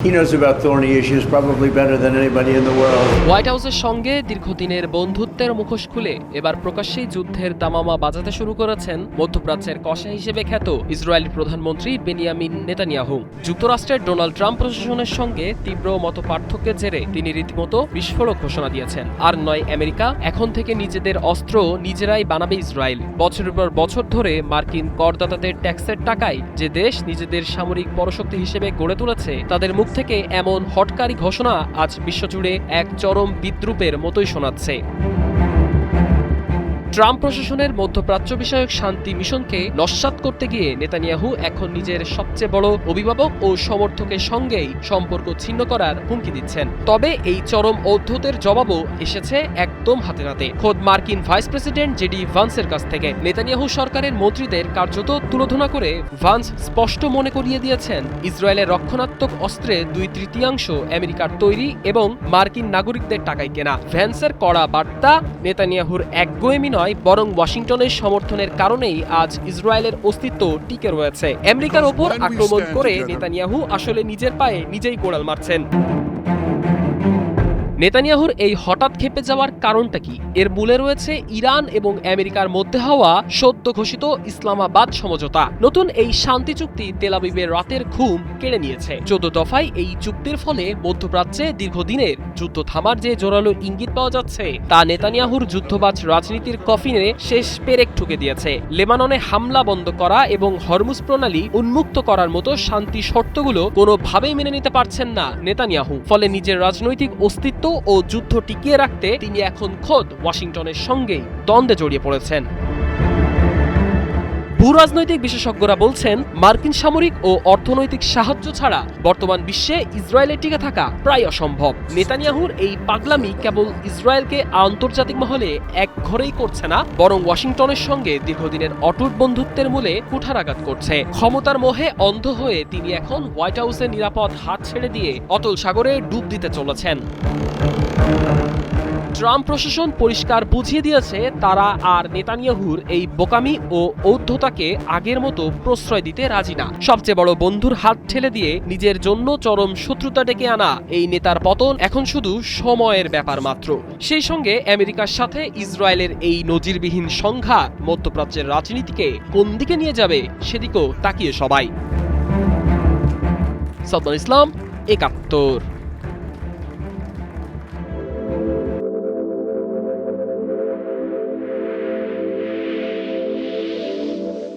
He knows about thorny issues probably better than anybody in the world. White হাউসের সঙ্গে দীর্ঘদিনের বন্ধুত্বের মুখোশ খুলে এবার প্রকাশ্যেই যুদ্ধের দামামা বাজাতে শুরু করেছেন মধ্যপ্রাচ্যের কষা হিসেবে খ্যাত ইসরায়েলি প্রধানমন্ত্রী বেনিয়ামিন নেতানিয়াহু। যুক্তরাষ্ট্রের ডোনাল্ড ট্রাম্প প্রশাসনের সঙ্গে তীব্র মতপার্থক্যের জেরে তিনি রীতিমতো বিস্ফোরক ঘোষণা দিয়েছেন। আর নয় আমেরিকা, এখন থেকে নিজেদের অস্ত্র নিজেরাই বানাবে ইসরায়েল। বছরের পর বছর ধরে মার্কিন করদাতাদের ট্যাক্সের টাকায় যে দেশ নিজেদের সামরিক পরাশক্তি হিসেবে গড়ে তুলেছে, তাদের মুখ থেকে এমন হটকারী ঘোষণা আজ বিশ্বজুড়ে এক চরম বিদ্রূপের মতোই শোনাচ্ছে। ট্রাম্প প্রশাসনের মধ্যপ্রাচ্য বিষয়ক শান্তি মিশনকে নস্যাৎ করতে গিয়ে নেতানিয়াহু এখন নিজের সবচেয়ে বড় অভিভাবক ও সমর্থকের সঙ্গেই সম্পর্ক ছিন্ন করার হুমকি দিচ্ছেন। তবে এই চরম ঔদ্ধত্যের জবাবও এসেছে একদম হাতে নাতে খোদ মার্কিন ভাইস প্রেসিডেন্ট জেডি ভান্সের কাছ থেকে। নেতানিয়াহু সরকারের মন্ত্রীদের কার্যত তুলোধনা করে ভান্স স্পষ্ট মনে করিয়ে দিয়েছেন, ইসরায়েলের রক্ষণাত্মক অস্ত্রে 2/3 আমেরিকার তৈরি এবং মার্কিন নাগরিকদের টাকায় কেনা। ভ্যান্সের কড়া বার্তা নেতানিয়াহুর একগুঁয়েমি নয়, বরং ওয়াশিংটনের সমর্থনের কারণেই আজ ইসরায়েলের অস্তিত্ব টিকে রয়েছে। আমেরিকার ওপর আক্রমণ করে নেতানিয়াহু আসলে নিজের পায়ে নিজেই কোড়াল মারছেন। নেতানিয়াহুর এই হঠাৎ খেপে যাওয়ার কারণটা কি? এর মূলে রয়েছে ইরান এবং আমেরিকার মধ্যে হওয়া সদ্য ঘোষিত ইসলামাবাদ সমঝোতা। নতুন এই শান্তি চুক্তি তেল আবিবের রাতের ঘুম কেড়ে নিয়েছে। 14 দফায় এই চুক্তির ফলে মধ্যপ্রাচ্যে দীর্ঘদিনের যুদ্ধ থামার যে জোরালো ইঙ্গিত পাওয়া যাচ্ছে, তা নেতানিয়াহুর যুদ্ধবাজ রাজনীতির কফিনে শেষ পেরেক ঠুকে দিয়েছে। লেবাননে হামলা বন্ধ করা এবং হরমুজ প্রণালী উন্মুক্ত করার মতো শান্তি শর্তগুলো কোনোভাবেই মেনে নিতে পারছেন না নেতানিয়াহু। ফলে নিজের রাজনৈতিক অস্তিত্ব ও যুদ্ধ টিকিয়ে রাখতে তিনি এখন খোদ ওয়াশিংটনের সঙ্গেই দ্বন্দ্বে জড়িয়ে পড়েছেন। ভূরাজনৈতিক বিশেষজ্ঞরা বলছেন, মার্কিন সামরিক ও অর্থনৈতিক সাহায্য ছাড়া বর্তমান বিশ্বে ইসরায়েলের টিকে থাকা প্রায় অসম্ভব। নেতানিয়াহুর এই পাগলামি কেবল ইসরায়েলকে আন্তর্জাতিক মহলে এক ঘরেই করছে না, বরং ওয়াশিংটনের সঙ্গে দীর্ঘদিনের অটুট বন্ধুত্বের মূলে কুঠারাঘাত করছে। ক্ষমতার মোহে অন্ধ হয়ে তিনি এখন হোয়াইট হাউসের নিরাপদ হাত ছেড়ে দিয়ে অতল সাগরে ডুব দিতে চলেছেন। ট্রাম্প প্রশাসন পরিষ্কার বুঝিয়ে দিয়েছে, তারা আর নেতানিয়াহুর এই বোকামি ও ঔদ্ধতাকে আগের মতো প্রশ্রয় দিতে রাজি না। সবচেয়ে বড় বন্ধুর হাত ঠেলে দিয়ে নিজের জন্য চরম শত্রুতা ডেকে আনা এই নেতার পতন এখন শুধু সময়ের ব্যাপার মাত্র। সেই সঙ্গে আমেরিকার সাথে ইসরায়েলের এই নজিরবিহীন সংঘাত মধ্যপ্রাচ্যের রাজনীতিকে কোন দিকে নিয়ে যাবে সেদিকেও তাকিয়ে সবাই। সাদ্দাম ইসলাম, ৭১।